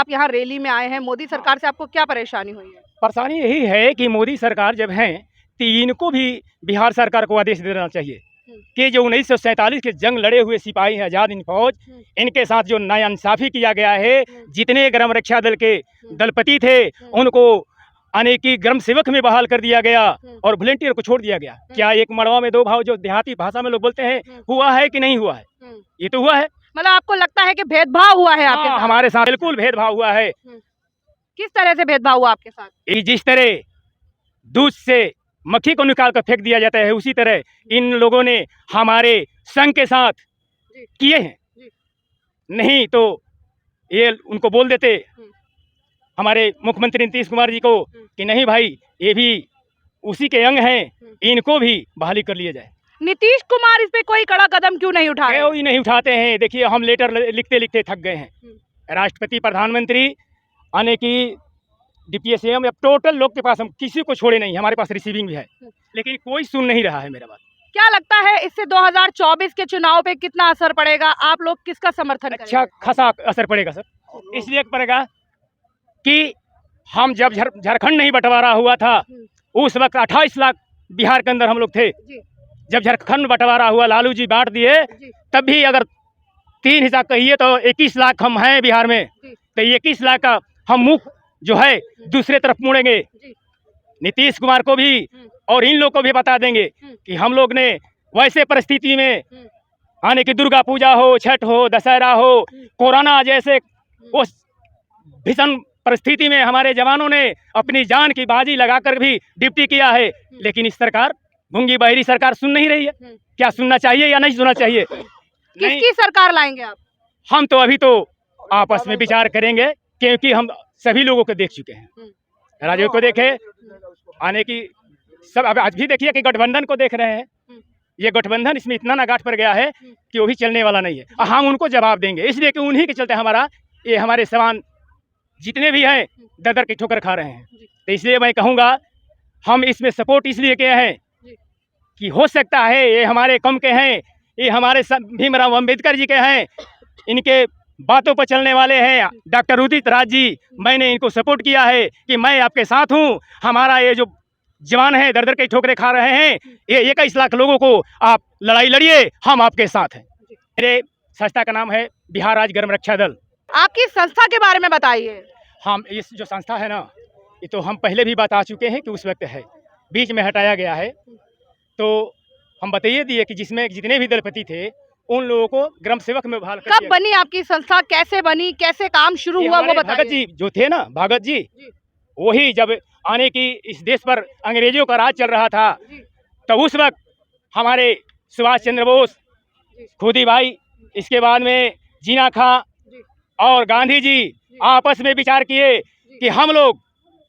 आप यहाँ रैली में आए हैं, मोदी सरकार से आपको क्या परेशानी हुई है? परेशानी यही है कि मोदी सरकार जब हैं तो इनको भी बिहार सरकार को आदेश देना चाहिए कि जो 1947 के जंग लड़े हुए सिपाही हैं, आज़ाद हिंद फौज, इनके साथ जो नाइंसाफ़ी किया गया है, जितने ग्राम रक्षा दल के दलपति थे उनको अनेकी ग्राम सेवक में बहाल कर दिया गया और वॉलंटियर को छोड़ दिया गया। क्या एक मड़वा में दो भाव जो देहाती भाषा में लोग बोलते हैं हुआ है कि नहीं हुआ है? ये तो हुआ है। मतलब आपको लगता है कि भेदभाव हुआ है आपके साथ? हमारे साथ बिल्कुल भेदभाव हुआ है। किस तरह से भेदभाव हुआ आपके साथ? जिस तरह दूध से मक्खी को निकाल कर फेंक दिया जाता है उसी तरह इन लोगों ने हमारे संघ के साथ किए हैं। नहीं तो ये उनको बोल देते हमारे मुख्यमंत्री नीतीश कुमार जी को कि नहीं भाई ये भी उसी के अंग हैं, इनको भी बहाली कर लिया जाए। नीतीश कुमार इस पे कोई कड़ा कदम क्यों नहीं उठा रहे? कोई नहीं उठाते हैं। देखिए हम लेटर लिखते लिखते थक गए हैं। राष्ट्रपति, प्रधानमंत्री, आने की डिप्टी सीएम, अब टोटल लोग के पास हम किसी को छोड़े नहीं, हमारे पास रिसीविंग भी है, लेकिन कोई सुन नहीं रहा है मेरा बात। क्या लगता है इससे 2024 के चुनाव पे कितना असर पड़ेगा? आप लोग किसका समर्थन करेंगे? अच्छा खासा असर पड़ेगा सर। इसलिए पड़ेगा कि हम जब झारखंड नहीं बंटवारा हुआ था उस वक्त 28 लाख बिहार के अंदर हम लोग थे। जब झारखंड बंटवारा हुआ, लालू जी बांट दिए, तब भी अगर 3 हिसाब कहिए तो 21 लाख हम हैं बिहार में, तो 21 लाख का हम मुख जो है दूसरे तरफ मुड़ेंगे। नीतीश कुमार को भी और इन लोग को भी बता देंगे कि हम लोग ने वैसे परिस्थिति में आने की दुर्गा पूजा हो, छठ हो, दशहरा हो, कोरोना जैसे उस भीषण परिस्थिति में हमारे जवानों ने अपनी जान की बाजी लगाकर भी ड्यूटी किया है, लेकिन इस सरकार गूंगी बहरी सरकार सुन नहीं रही है। क्या सुनना चाहिए या नहीं सुनना चाहिए? किसकी सरकार लाएंगे आप? हम तो अभी तो आपस में विचार करेंगे क्योंकि हम सभी लोगों को देख चुके हैं। राजीव को देखे, आने की सब अब आज भी देखिए कि गठबंधन को देख रहे हैं। ये गठबंधन इसमें इतना ना गांठ पड़ गया है कि वो भी चलने वाला नहीं है। हम उनको जवाब देंगे, इसलिए कि उन्हीं के चलते हमारे सवाल जितने भी हैं दर की ठोकर खा रहे हैं। तो इसलिए मैं कहूँगा हम इसमें सपोर्ट इसलिए किए हैं कि हो सकता है ये हमारे कम के हैं, ये हमारे भीमराव अम्बेडकर जी के हैं, इनके बातों पर चलने वाले हैं डॉक्टर उदित राज जी। मैंने इनको सपोर्ट किया है कि मैं आपके साथ हूँ। हमारा ये जो जवान है दर के ठोकरे खा रहे हैं, ये 21 लाख लोगों को आप लड़ाई लड़िए, हम आपके साथ हैं। मेरे संस्था का नाम है बिहार राज्य ग्राम रक्षा दल। आपकी संस्था के बारे में बताइए। हम इस जो संस्था है ना, ये तो हम पहले भी बता चुके हैं कि उस वक्त है, बीच में हटाया गया है। तो हम बताइए दिए कि जिसमें जितने भी दलपति थे उन लोगों को ग्राम सेवक में बहाल कर। कब बनी आपकी संस्था, कैसे बनी, कैसे काम शुरू हुआ, वो बताइए। भगत जी जो थे ना, भगत जी, वही जब आने की इस देश पर अंग्रेजों का राज चल रहा था, तो उस वक्त हमारे सुभाष चंद्र बोस, खुदी भाई, इसके बाद में जीना खां और गांधी जी आपस में विचार किए कि हम लोग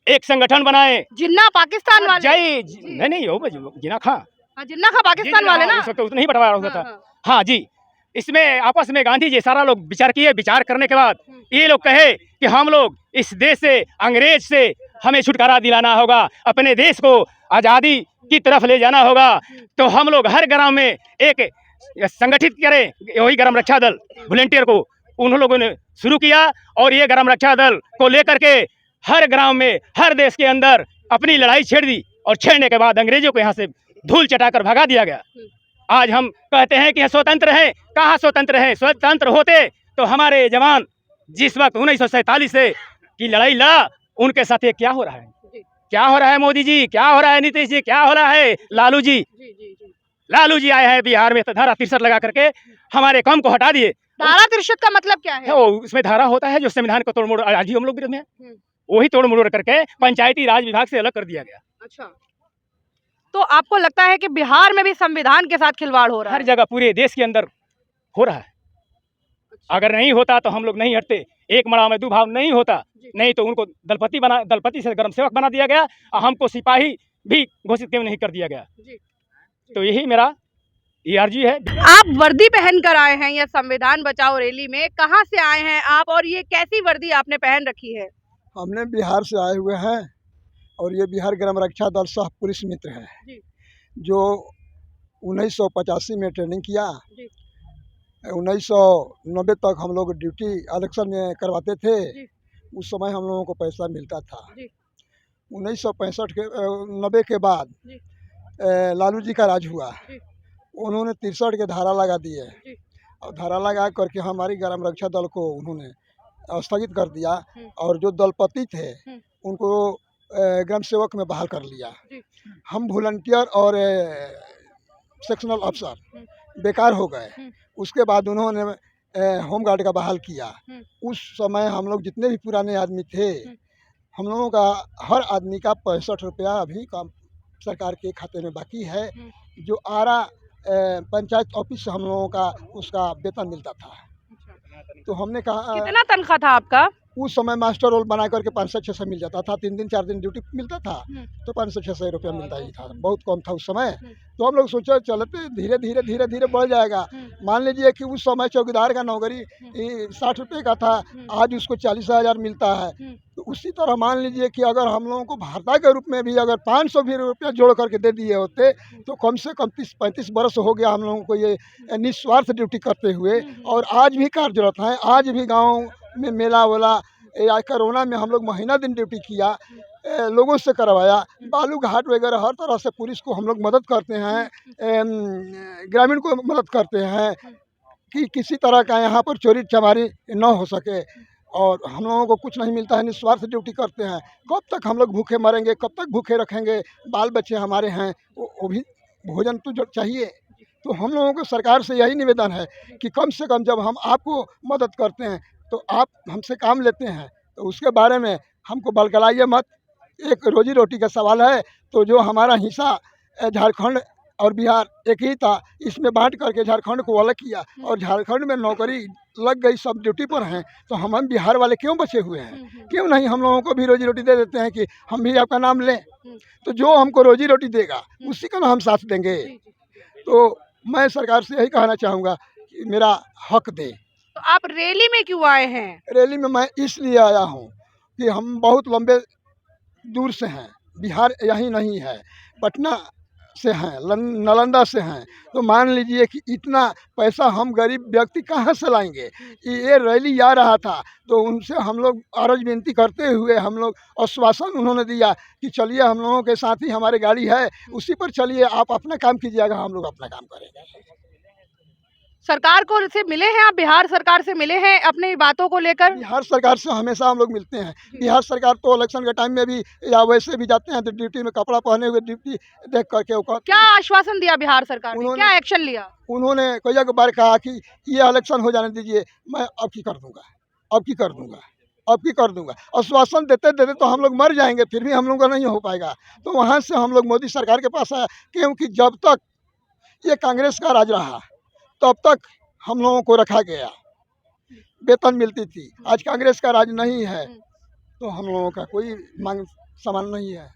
एक संगठन बनाए। जिन्ना पाकिस्तान वाले? नहीं हो जीना खां, जिन्ना खां पाकिस्तान वाले ना, उतना ही बंटवारा हुआ था। हाँ जी, इसमें आपस में गांधी जी सारा लोग विचार किए। विचार करने के बाद ये लोग कहे कि हम लोग इस देश से, अंग्रेज से हमें छुटकारा दिलाना होगा, अपने देश को आज़ादी की तरफ ले जाना होगा। तो हम लोग हर ग्राम में एक संगठित करें, वही ग्राम रक्षा दल वॉलंटियर को उन लोगों ने शुरू किया और ये ग्राम रक्षा दल को लेकर के हर ग्राम में, हर देश के अंदर अपनी लड़ाई छेड़ दी और छेड़ने के बाद अंग्रेजों को यहाँ से धूल चटाकर भगा दिया गया। आज हम कहते हैं कि स्वतंत्र है, कहाँ स्वतंत्र है? स्वतंत्र होते तो हमारे जवान जिस वक्त 1947 से की लड़ाई लड़ा, उनके साथ ये क्या हो रहा है? क्या हो रहा है मोदी जी, क्या हो रहा है नीतीश जी, क्या हो रहा है लालू जी? लालू जी आए हैं बिहार में तो धारा 63 लगा करके हमारे काम को हटा दिए। धारा 63 का मतलब क्या है? वो उसमें धारा होता है जो संविधान को तोड़-मोड़, आज ही हम लोग विरोध में वही तोड़-मोड़ करके पंचायती राज विभाग से अलग कर दिया गया। अच्छा, तो आपको लगता है कि बिहार में भी संविधान के साथ खिलवाड़ हो रहा है? हर जगह पूरे देश के अंदर हो रहा है। अगर नहीं होता तो हम लोग नहीं हटते। एक मड़ा में दो भाव नहीं होता, नहीं तो उनको दलपति से ग्राम सेवक बना दिया गया और हमको सिपाही भी घोषित क्यों नहीं कर दिया गया? तो यही मेरा अर्जी है। आप वर्दी पहन कर आए हैं या संविधान बचाओ रैली में, कहाँ से आए हैं आप और ये कैसी वर्दी आपने पहन रखी है? हमने बिहार से आए हुए हैं और ये बिहार ग्राम रक्षा दल सह पुलिस मित्र है जो 1985 में ट्रेनिंग किया। 1990 तक हम लोग ड्यूटी इलेक्शन में करवाते थे। उस समय हम लोगों को पैसा मिलता था। जी। 1965 के 90 के बाद जी। लालू जी का राज हुआ। जी। उन्होंने 63 के धारा लगा दिए जी। और धारा लगा करके हमारी ग्राम रक्षा दल को उन्होंने स्थगित कर दिया हम्म। और जो दलपति थे हम्म। उनको ग्राम सेवक में बहाल कर लिया। जी। हम वॉलंटियर और सेक्शनल अफसर बेकार हो गए। उसके बाद उन्होंने होमगार्ड का बहाल किया। उस समय हम लोग जितने भी पुराने आदमी थे, हम लोगों का हर आदमी का 65 रुपया अभी काम सरकार के खाते में बाकी है, जो आरा पंचायत ऑफिस से हम लोगों का उसका वेतन मिलता था। तो हमने कहा कितना तनख्वाह था आपका? उस समय मास्टर रोल बना करके 500-600 मिल जाता था। 3 दिन 4 दिन ड्यूटी मिलता था तो 500-600 रुपया मिलता ही था, बहुत कम था उस समय। तो हम लोग सोचे चलते धीरे धीरे बढ़ जाएगा। मान लीजिए कि उस समय चौकीदार का नौकरी 60 रुपये का था, आज उसको 40,000 मिलता है। तो उसी तरह मान लीजिए कि अगर हम लोगों को भारतीय के रूप में भी अगर 500 भी रुपया जोड़ करके दे दिए होते तो कम से कम 30-35 बरस हो गया हम लोगों को ये निस्वार्थ ड्यूटी करते हुए, और आज भी कार्यरत हैं। आज भी गाँव में मेला वेला या कोरोना में हम लोग महीना दिन ड्यूटी किया, लोगों से करवाया, बालू घाट वगैरह हर तरह से पुलिस को हम लोग मदद करते हैं, ग्रामीण को मदद करते हैं कि किसी तरह का यहाँ पर चोरी चमारी न हो सके। और हम लोगों को कुछ नहीं मिलता है, निस्वार्थ ड्यूटी करते हैं। कब तक हम लोग भूखे मरेंगे, कब तक भूखे रखेंगे? बाल बच्चे हमारे हैं, वो भी भोजन तो जो चाहिए। तो हम लोगों को सरकार से यही निवेदन है कि कम से कम जब हम आपको मदद करते हैं तो आप हमसे काम लेते हैं तो उसके बारे में हमको बलगलाइए मत। एक रोजी रोटी का सवाल है, तो जो हमारा हिस्सा झारखंड और बिहार एक ही था, इसमें बांट करके झारखंड को अलग किया और झारखंड में नौकरी लग गई, सब ड्यूटी पर हैं। तो हम बिहार वाले क्यों बचे हुए हैं? क्यों नहीं हम लोगों को भी रोजी रोटी दे देते हैं कि हम भी आपका नाम लें? तो जो हमको रोजी रोटी देगा उसी का हम साथ देंगे। तो मैं सरकार से यही कहना चाहूँगा कि मेरा हक दे। तो आप रैली में क्यों आए हैं? रैली में मैं इसलिए आया हूँ कि हम बहुत लंबे दूर से हैं, बिहार यही नहीं है, पटना से हैं, नालंदा से हैं। तो मान लीजिए कि इतना पैसा हम गरीब व्यक्ति कहाँ से लाएंगे? ये रैली आ रहा था तो उनसे हम लोग अर्ज विनती करते हुए हम लोग आश्वासन उन्होंने दिया कि चलिए हम लोगों के साथ ही हमारी गाड़ी है, उसी पर चलिए, आप अपना काम कीजिएगा, हम लोग अपना काम करेंगे। सरकार को से मिले हैं आप? बिहार सरकार से मिले हैं अपनी बातों को लेकर? बिहार सरकार से हमेशा हम लोग मिलते हैं। बिहार सरकार तो इलेक्शन के टाइम में भी या वैसे भी जाते हैं तो ड्यूटी में कपड़ा पहने हुए ड्यूटी देख करके वो क्या आश्वासन दिया बिहार सरकार ने? क्या एक्शन लिया? उन्होंने कई बार कहा कि ये इलेक्शन हो जाने दीजिए, मैं अब की कर दूंगा, अब की कर दूंगा, अब की कर दूंगा। आश्वासन देते देते तो हम लोग मर जाएंगे, फिर भी हम लोग का नहीं हो पाएगा। तो वहाँ से हम लोग मोदी सरकार के पास आया, क्योंकि जब तक ये कांग्रेस का राज रहा तब तक हम लोगों को रखा गया, वेतन मिलती थी। आज कांग्रेस का राज नहीं है तो हम लोगों का कोई मांग सामान नहीं है।